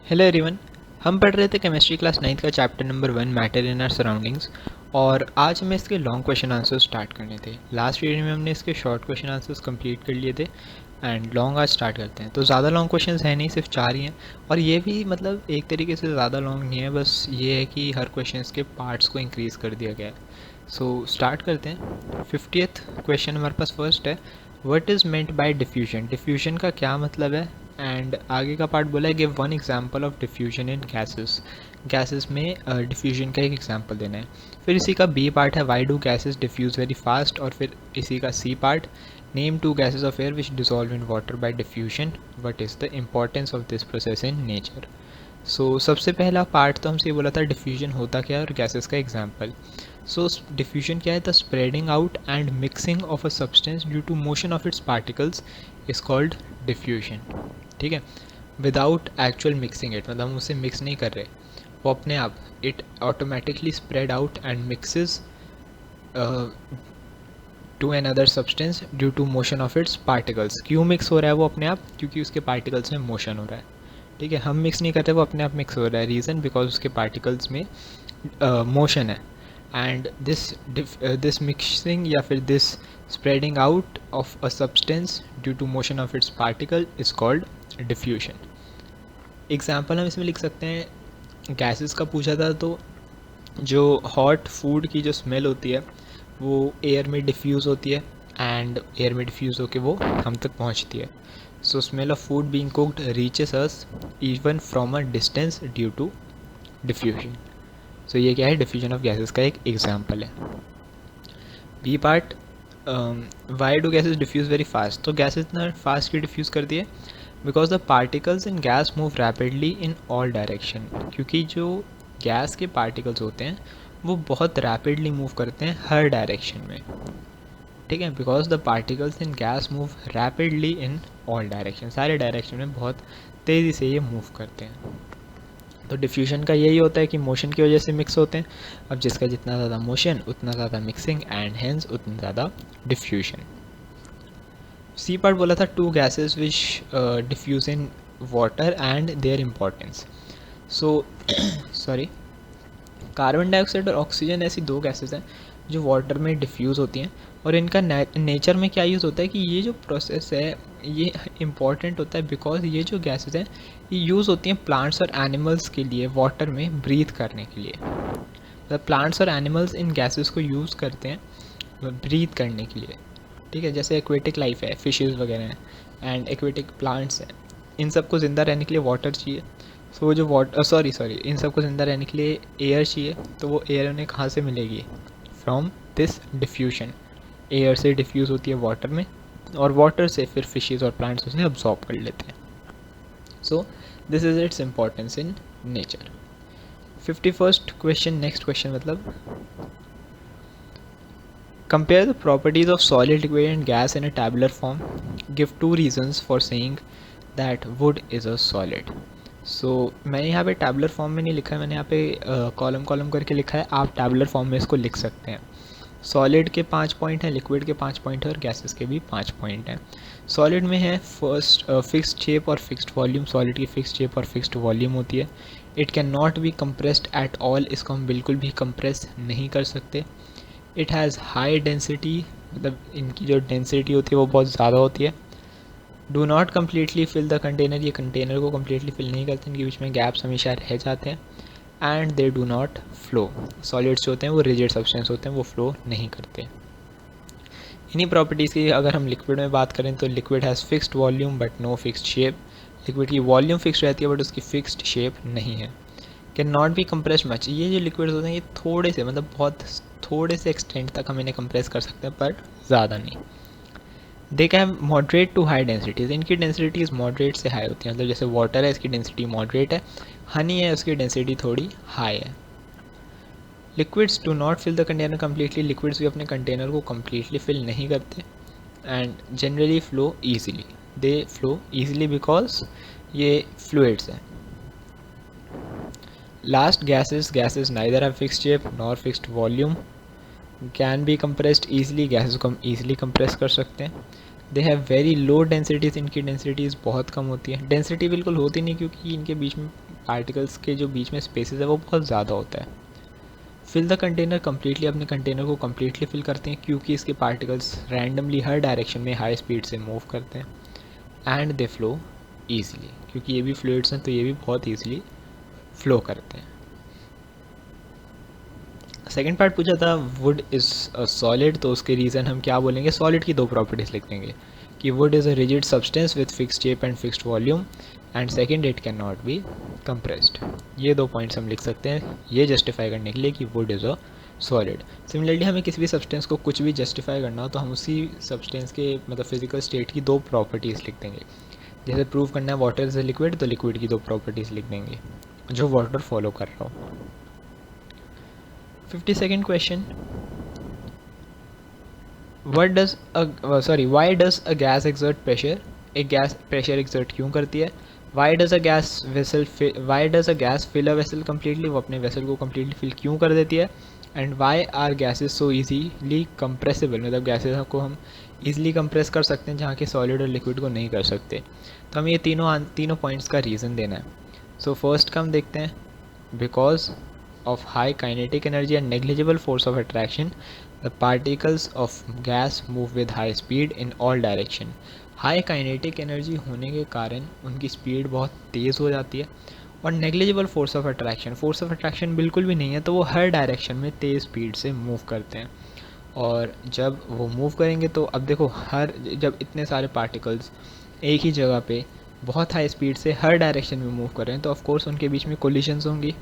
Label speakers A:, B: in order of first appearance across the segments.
A: Hello everyone. हम पढ़ रहे थे केमिस्ट्री क्लास 9 का chapter number 1 matter in our surroundings. और आज हमें इसके लॉन्ग क्वेश्चन आंसर्स स्टार्ट करने थे। लास्ट वीडियो में हमने इसके शॉर्ट क्वेश्चन आंसर्स कंप्लीट कर लिए थे एंड लॉन्ग आज स्टार्ट करते हैं। तो ज़्यादा लॉन्ग क्वेश्चंस है नहीं, सिर्फ 4 ही हैं। और ये भी मतलब एक तरीके से ज़्यादा लॉन्ग नहीं है, बस ये है कि हर क्वेश्चन के पार्ट्स को इंक्रीज़ कर दिया गया है। सो स्टार्ट करते हैं। 50th क्वेश्चन हमारे पास फर्स्ट है, what is meant by diffusion. Diffusion का क्या मतलब है। एंड आगे का पार्ट बोला है give one example of diffusion in gases. Gases में डिफ्यूजन का एक एग्जांपल देना है। फिर इसी का बी पार्ट है why do gases diffuse very fast. और फिर इसी का C part name two gases of air which dissolve in water by diffusion, what is the importance of this process in nature. So सबसे पहला part तो हमसे ये बोला था डिफ्यूजन होता क्या है और गैसेस का एग्जांपल। सो डिफ्यूजन क्या है, the spreading out and mixing of a substance due to motion of its particles is called diffusion. ठीक है, विदाउट एक्चुअल मिक्सिंग इट, मतलब हम उसे मिक्स नहीं कर रहे, वो अपने आप it automatically spread out and mixes to another substance due to motion of its particles. क्यों मिक्स हो रहा है वो अपने आप, क्योंकि उसके पार्टिकल्स में मोशन हो रहा है। ठीक है, हम मिक्स नहीं करते, वो अपने आप मिक्स हो रहा है। रीज़न बिकॉज उसके पार्टिकल्स में मोशन है। एंड दिस मिक्सिंग या फिर this spreading out of a substance due to motion of its particle is called diffusion. Example हम इसमें लिख सकते हैं, गैसेस का पूछा था तो जो हॉट फूड की जो स्मेल होती है वो एयर में डिफ्यूज़ होती है एंड एयर में डिफ्यूज़ होकर वो हम तक पहुंचती है। So smell of food being cooked reaches us even from a distance due to diffusion. So ये क्या है, डिफ्यूजन ऑफ गैसेस का एक एग्जाम्पल है। B part, why do gases diffuse very fast. तो गैसेस इतना फास्ट क्यों डिफ्यूज़ कर दिए, because the particles in gas move rapidly in all direction. क्योंकि जो गैस के पार्टिकल्स होते हैं वो बहुत रैपिडली मूव करते हैं हर डायरेक्शन में। ठीक है, because the particles in gas move rapidly in all direction, सारे डायरेक्शन में बहुत तेज़ी से ये मूव करते हैं। तो डिफ्यूजन का यही होता है कि मोशन की वजह से मिक्स होते हैं। अब जिसका जितना ज़्यादा मोशन उतना ज़्यादा मिक्सिंग एंड हेंस उतना ज़्यादा डिफ्यूजन। सी पार्ट बोला था two gases which diffuse in water and their importance. So sorry, carbon dioxide और ऑक्सीजन ऐसी दो गैसेस हैं जो वाटर में डिफ्यूज़ होती हैं। और इनका नेचर में क्या यूज़ होता है कि ये जो प्रोसेस है ये इम्पॉर्टेंट होता है बिकॉज ये जो गैसेस हैं ये यूज़ होती हैं प्लांट्स और एनिमल्स के लिए वाटर में ब्रीथ करने के लिए। मतलब प्लांट्स और एनिमल्स इन गैसेस को यूज़ करते हैं ब्रीथ करने के लिए। ठीक है, जैसे एक्वेटिक लाइफ है, फिशेस वगैरह हैं एंड एक्वेटिक प्लांट्स हैं, इन सबको ज़िंदा रहने के लिए वाटर चाहिए। सो जो वाटर इन सबको ज़िंदा रहने के लिए एयर चाहिए। तो वो एयर उन्हें कहाँ से मिलेगी, फ्रॉम दिस डिफ्यूजन। एयर से डिफ्यूज़ होती है वाटर में और वाटर से फिर फिशेस और प्लांट्स उसे अब्जॉर्ब कर लेते हैं। So this is it's importance in nature. 51st question, next question मतलब compare the properties of solid, liquid and gas in a tabular form. Give two reasons for saying that wood is a solid. So मैंने यहाँ पे tabular form में नहीं लिखा है, मैंने यहाँ पे कॉलम कॉलम करके लिखा है। आप टैबुलर फॉर्म में इसको लिख सकते हैं। सॉलिड के 5 पॉइंट हैं, लिक्विड के 5 पॉइंट हैं और गैसेस के भी 5 पॉइंट हैं। सॉलिड में है फर्स्ट फिक्स्ड शेप और फिक्स्ड वॉल्यूम। सॉलिड की फिक्स्ड शेप और फिक्स्ड वॉल्यूम होती है। It can not B compressed at all, इसको हम बिल्कुल भी कंप्रेस नहीं कर सकते। इट हैज़ हाई डेंसिटी, मतलब इनकी जो डेंसिटी होती है वो बहुत ज़्यादा होती है। Do not completely fill the container, ये कंटेनर को कम्प्लीटली फिल नहीं करते, इनके बीच में गैप्स हमेशा रह जाते हैं। And they do not flow, solids जो होते हैं वो रिजिड सब्सटेंस होते हैं, वो फ्लो नहीं करते। इन्हीं प्रॉपर्टीज़ की अगर हम लिक्विड में बात करें तो liquid has fixed volume but no fixed shape. Liquid की वॉल्यूम फिक्स रहती है बट उसकी फिक्स्ड शेप नहीं है। Can not be compress much, ये जो लिक्विड्स होते हैं ये थोड़े से, मतलब बहुत थोड़े से एक्सटेंट तक हम इन्हें कंप्रेस कर सकते हैं पर ज़्यादा नहीं। They can moderate to high densities, इनकी डेंसिटीज़ मॉडरेट से हाई होती हैं। मतलब जैसे वाटर है इसकी डेंसिटी मॉडरेट है, हनी है उसकी डेंसिटी थोड़ी हाई है। Liquids do not fill the container completely, liquids भी अपने कंटेनर को कम्प्लीटली फिल नहीं करते। And generally flow easily, they flow easily because ये फ्लूइड्स हैं। Last, gases neither have fixed shape nor fixed volume, can be compressed easily, gases को हम easily compress कर सकते हैं। They have very low densities, इनकी densities बहुत कम होती है। Density बिल्कुल होती नहीं क्योंकि इनके बीच में पार्टिकल्स के जो बीच में स्पेसेस है वो बहुत ज़्यादा होता है। फिल द कंटेनर कम्प्लीटली, अपने कंटेनर को कम्प्लीटली फिल करते हैं क्योंकि इसके पार्टिकल्स रैंडमली हर डायरेक्शन में हाई स्पीड से मूव करते हैं। एंड दे फ्लो ईजिली, क्योंकि ये भी फ्लूइड्स हैं तो ये भी बहुत ईजिली फ्लो करते हैं। सेकेंड पार्ट पूछा था वुड इज़ अ सॉलिड, तो उसके रीज़न हम क्या बोलेंगे, सॉलिड की दो प्रॉपर्टीज़ लिख देंगे कि would is a rigid substance with fixed shape and fixed volume, and second it can not B compressed. ये दो पॉइंट्स हम लिख सकते हैं ये जस्टिफाई करने के लिए कि would is a solid. Similarly हमें किसी भी सब्सटेंस को कुछ भी जस्टिफाई करना हो तो हम उसी सब्सटेंस के मतलब फिजिकल स्टेट की दो प्रॉपर्टीज़ लिख देंगे। जैसे प्रूव करना है वाटर इज़ अ लिक्विड, तो लिक्विड की दो प्रॉपर्टीज़ लिख देंगे जो वाटर फॉलो कर रहा हो। 52nd question, why does a gas exert pressure? एक गैस प्रेशर एक्सर्ट क्यों करती है? why does a gas fill a vessel completely? वो अपने वेसल को कम्प्लीटली फिल क्यों कर देती है? And why are gases so easily compressible? मतलब गैसेस को हम ईजिली कंप्रेस कर सकते हैं जहाँ के सॉलिड और लिक्विड को नहीं कर सकते। तो हमें ये तीनों पॉइंट्स का रीज़न देना है। सो फर्स्ट का हम देखते हैं, because of high kinetic energy and negligible force of attraction, the particles of gas move with high speed in all direction. High kinetic energy होने के कारण उनकी स्पीड बहुत तेज़ हो जाती है, और नेग्लिजिबल फोर्स ऑफ अट्रैक्शन बिल्कुल भी नहीं है, तो वो हर डायरेक्शन में तेज़ स्पीड से मूव करते हैं। और जब वो मूव करेंगे तो अब देखो जब इतने सारे पार्टिकल्स एक ही जगह पे बहुत हाई स्पीड से हर डायरेक्शन में मूव कर रहे हैं तो ऑफकोर्स उनके बीच में कोलिशंस होंगी,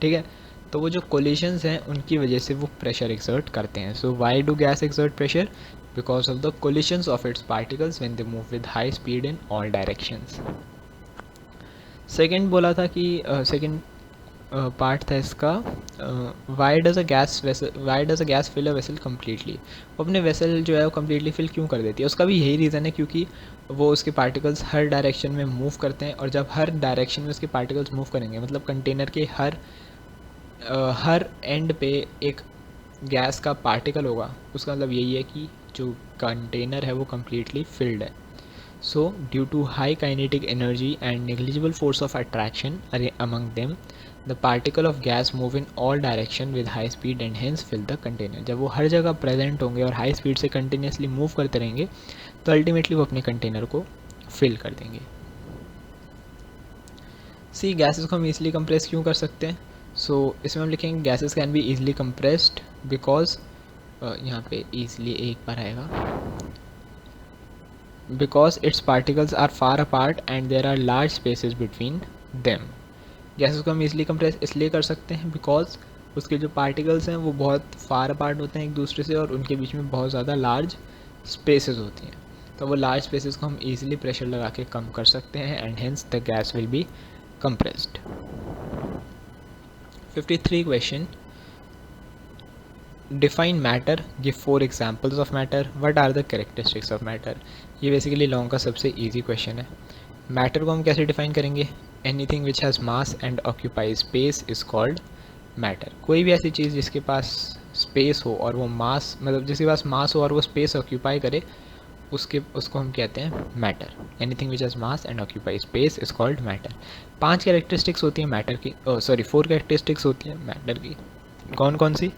A: ठीक है। तो वो जो कोलिशंस हैं उनकी वजह से वो प्रेशर एक्सर्ट करते हैं। So why do gas exert pressure? Because of the collisions of its particles when they move with high speed in all directions. Second बोला था कि सेकंड पार्ट था इसका, why does a gas fill a vessel completely? वो अपने vessel जो है वो कम्प्लीटली फिल क्यों कर देती है? उसका भी यही रीज़न है क्योंकि वो उसके पार्टिकल्स हर डायरेक्शन में मूव करते हैं, और जब हर डायरेक्शन में उसके पार्टिकल्स मूव करेंगे मतलब कंटेनर के हर एंड पे एक गैस का पार्टिकल होगा, उसका मतलब यही है कि जो कंटेनर है वो कम्प्लीटली फिल्ड है। So due to high kinetic energy and negligible force of attraction among them, the particle of gas move in all direction with high speed and hence fill the container. जब वो हर जगह present होंगे और high speed से continuously move करते रहेंगे तो अल्टीमेटली वो अपने कंटेनर को फिल कर देंगे। सी गैसेस को हम ईजिली कंप्रेस क्यों कर सकते हैं? सो इसमें हम लिखेंगे gases can be easily compressed because, यहाँ पे ईजिली एक बार आएगा, because its particles are far apart and there are large spaces between them. Gases को हम ईजिली कंप्रेस इसलिए कर सकते हैं बिकॉज उसके जो पार्टिकल्स हैं वो बहुत फार अपार्ट होते हैं एक दूसरे से, और उनके बीच में बहुत ज़्यादा लार्ज स्पेसेस होती हैं। तो वो लार्ज स्पेसेस को हम ईजिली प्रेशर लगा के कम कर सकते हैं and hence the gas will be compressed. 53 question, define matter, give 4 examples of matter, what are the characteristics of matter? ये बेसिकली लॉन्ग का सबसे इजी क्वेश्चन है। मैटर को हम कैसे डिफाइन करेंगे? Anything which has mass and occupy space is called matter. कोई भी ऐसी चीज़ जिसके पास स्पेस हो और वो मास, मतलब जिसके पास मास हो और वो स्पेस ऑक्यूपाई करे, उसको हम कहते हैं matter. Anything which has mass and occupy space is called matter. 5 characteristics होती हैं मैटर की, 4 कैरेक्टरिस्टिक्स होती हैं मैटर की। कौन कौन सी?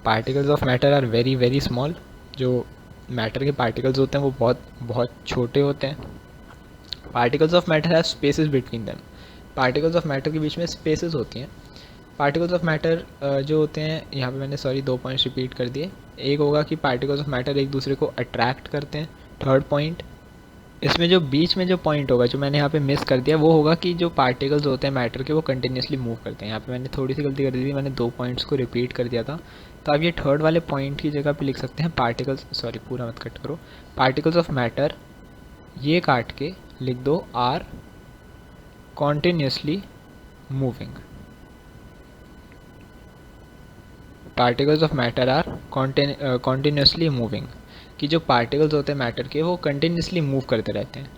A: Particles of matter are very very small, जो मैटर के पार्टिकल्स होते हैं वो बहुत बहुत छोटे होते हैं। Particles of matter have spaces between them, particles of matter के बीच में स्पेसेस होती हैं। पार्टिकल्स ऑफ मैटर जो होते हैं, यहाँ पे मैंने 2 पॉइंट्स रिपीट कर दिए। एक होगा कि पार्टिकल्स ऑफ मैटर एक दूसरे को अट्रैक्ट करते हैं। थर्ड पॉइंट, इसमें जो बीच में जो पॉइंट होगा जो मैंने यहाँ पे मिस कर दिया, वो होगा कि जो पार्टिकल्स होते हैं मैटर के वो कंटिन्यूसली मूव करते हैं। यहाँ पे मैंने थोड़ी सी गलती कर दी थी, मैंने 2 पॉइंट्स को रिपीट कर दिया था। तो आप ये थर्ड वाले पॉइंट की जगह पे लिख सकते हैं पार्टिकल्स, पूरा मत कट करो, पार्टिकल्स ऑफ मैटर, ये काट के लिख दो are continuously moving. Particles of matter are continuously moving, कि जो पार्टिकल्स होते हैं मैटर के वो कंटिन्यूसली मूव करते रहते हैं।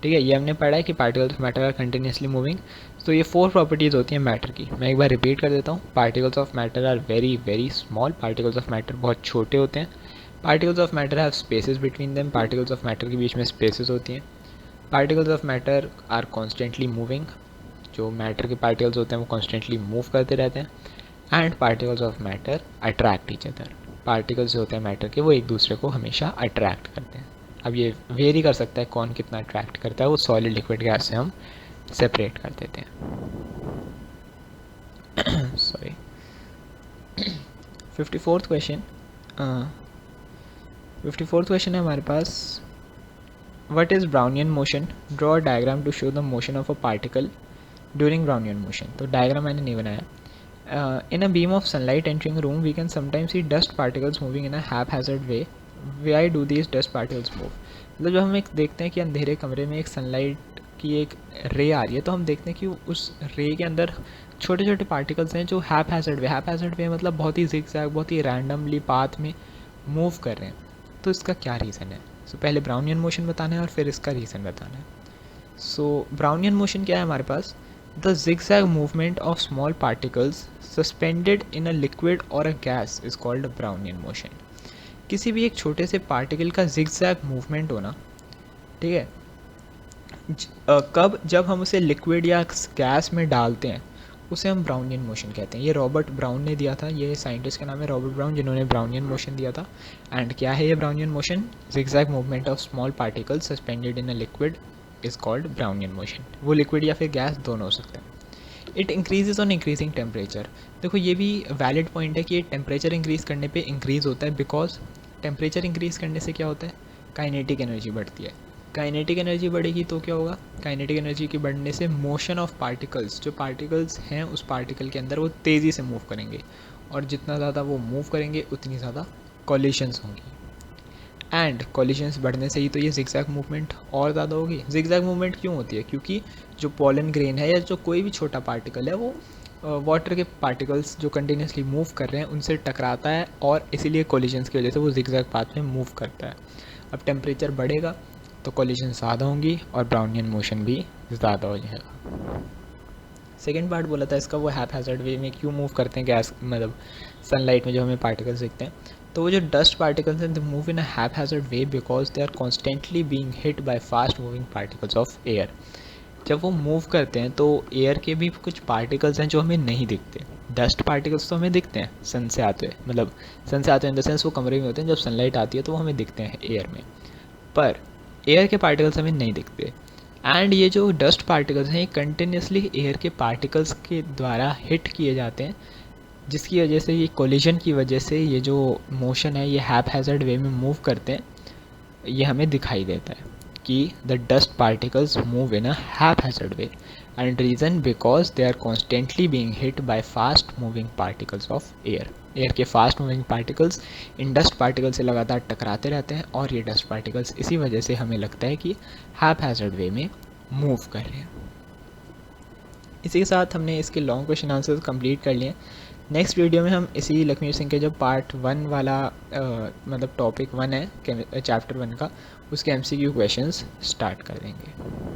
A: ठीक है, ये हमने पढ़ा है कि particles of matter are continuously moving. तो ये 4 प्रॉपर्टीज़ होती हैं मैटर की। मैं एक बार रिपीट कर देता हूँ। Particles of matter are very very small, particles of matter बहुत छोटे होते हैं। Particles of matter have spaces between them, particles of matter के बीच में स्पेसेस होती हैं। Particles of matter are constantly moving, जो मैटर के पार्टिकल्स होते हैं वो कॉन्स्टेंटली मूव करते रहते हैं, and particles of matter attract each other. Particles जो होते हैं मैटर के वो एक दूसरे को हमेशा अट्रैक्ट करते हैं। अब ये वेरी कर सकता है कौन कितना अट्रैक्ट करता है, वो सॉलिड लिक्विड गैस से हम सेपरेट कर देते हैं। Sorry. 54th question 54th question है हमारे पास, what is Brownian motion, draw diagram to show the motion of a particle during Brownian motion. तो डायग्राम मैंने नहीं बनाया। In a beam of sunlight entering a room, we can sometimes see dust particles moving in a haphazard way. Why do these dust particles move? मतलब जब हम एक देखते हैं कि अंधेरे कमरे में एक सनलाइट की एक रे आ रही है, तो हम देखते हैं कि उस रे के अंदर छोटे छोटे पार्टिकल्स हैं जो हैपहैज़र्ड वे मतलब बहुत ही जिगजैग, बहुत ही रैंडमली पाथ में मूव कर रहे हैं। तो इसका क्या रीज़न है? सो पहले ब्राउनियन मोशन बताना है और फिर इसका रीज़न बताना है। सो ब्राउनियन मोशन क्या है हमारे पास? The zigzag movement of small particles suspended in a liquid or a gas is called a Brownian motion. किसी भी एक छोटे से पार्टिकल का zigzag मूवमेंट होना, ठीक है, कब? जब हम उसे लिक्विड या गैस में डालते हैं, उसे हम ब्राउनियन मोशन कहते हैं। ये रॉबर्ट ब्राउन ने दिया था, ये साइंटिस्ट का नाम है रॉबर्ट ब्राउन, जिन्होंने ब्राउनियन मोशन दिया था। एंड क्या है ये Brownian motion? zigzag movement of small particles suspended in a liquid is called Brownian motion. वो लिक्विड या फिर गैस दोनों हो सकते हैं। It increases on increasing temperature. देखो ये भी वैलिड पॉइंट है कि ये टेम्परेचर इंक्रीज़ करने पे इंक्रीज़ होता है, बिकॉज टेम्परेचर इंक्रीज़ करने से क्या होता है? काइनेटिक एनर्जी बढ़ती है। काइनेटिक एनर्जी बढ़ेगी तो क्या होगा? काइनेटिक एनर्जी के बढ़ने से मोशन ऑफ पार्टिकल्स, जो पार्टिकल्स हैं उस पार्टिकल के अंदर, वो तेज़ी से मूव करेंगे, और जितना ज़्यादा वो मूव करेंगे उतनी ज़्यादा कॉलिशंस होंगी। एंड कॉलिशंस बढ़ने से ही तो ये जिगजैग मूवमेंट और ज़्यादा होगी। जिगजैग मूवमेंट क्यों होती है? क्योंकि जो पॉलन ग्रेन है या जो कोई भी छोटा पार्टिकल है, वो वाटर के पार्टिकल्स जो कंटिन्यूसली मूव कर रहे हैं उनसे टकराता है, और इसीलिए कॉलिशंस की वजह से वो जिगजैग पाथ में मूव करता है। अब टेम्परेचर बढ़ेगा तो कॉलिशन ज़्यादा होंगी और ब्राउनियन मोशन भी ज़्यादा हो जाएगा। सेकेंड पार्ट बोला था इसका, वो हैपहैज़र्ड वे में क्यों मूव करते हैं गैस, मतलब सनलाइट में जो हमें पार्टिकल्स दिखते हैं। तो वो जो डस्ट पार्टिकल्स हैं, they move in a haphazard way because they are constantly being hit by fast moving particles of air. जब वो मूव करते हैं तो एयर के भी कुछ पार्टिकल्स हैं जो हमें नहीं दिखते। डस्ट पार्टिकल्स तो हमें दिखते हैं सन से आते हुए, मतलब सन से आते हुए इन द सेंस वो कमरे में होते हैं, जब सनलाइट आती है तो वो हमें दिखते हैं एयर में, पर एयर के पार्टिकल्स हमें नहीं दिखते। एंड ये जो डस्ट पार्टिकल्स हैं, ये कंटिन्यूसली एयर के पार्टिकल्स के द्वारा हिट किए जाते हैं, जिसकी वजह से ये कोलिजन की वजह से ये जो मोशन है ये हैपहैज़र्ड वे में मूव करते हैं। ये हमें दिखाई देता है कि the dust particles move in a haphazard way, and reason because they are constantly being hit by fast moving particles of air. Air के फास्ट मूविंग पार्टिकल्स इन डस्ट पार्टिकल से लगातार टकराते रहते हैं, और ये डस्ट पार्टिकल्स इसी वजह से हमें लगता है कि हैपहैज़र्ड वे में मूव कर रहे हैं। इसी के साथ हमने इसके लॉन्ग क्वेश्चन आंसर्स कंप्लीट कर लिए। नेक्स्ट वीडियो में हम इसी लक्ष्मी सिंह के जो पार्ट 1 वाला मतलब टॉपिक 1 है चैप्टर 1 का, उसके MCQ क्वेश्चंस स्टार्ट कर देंगे।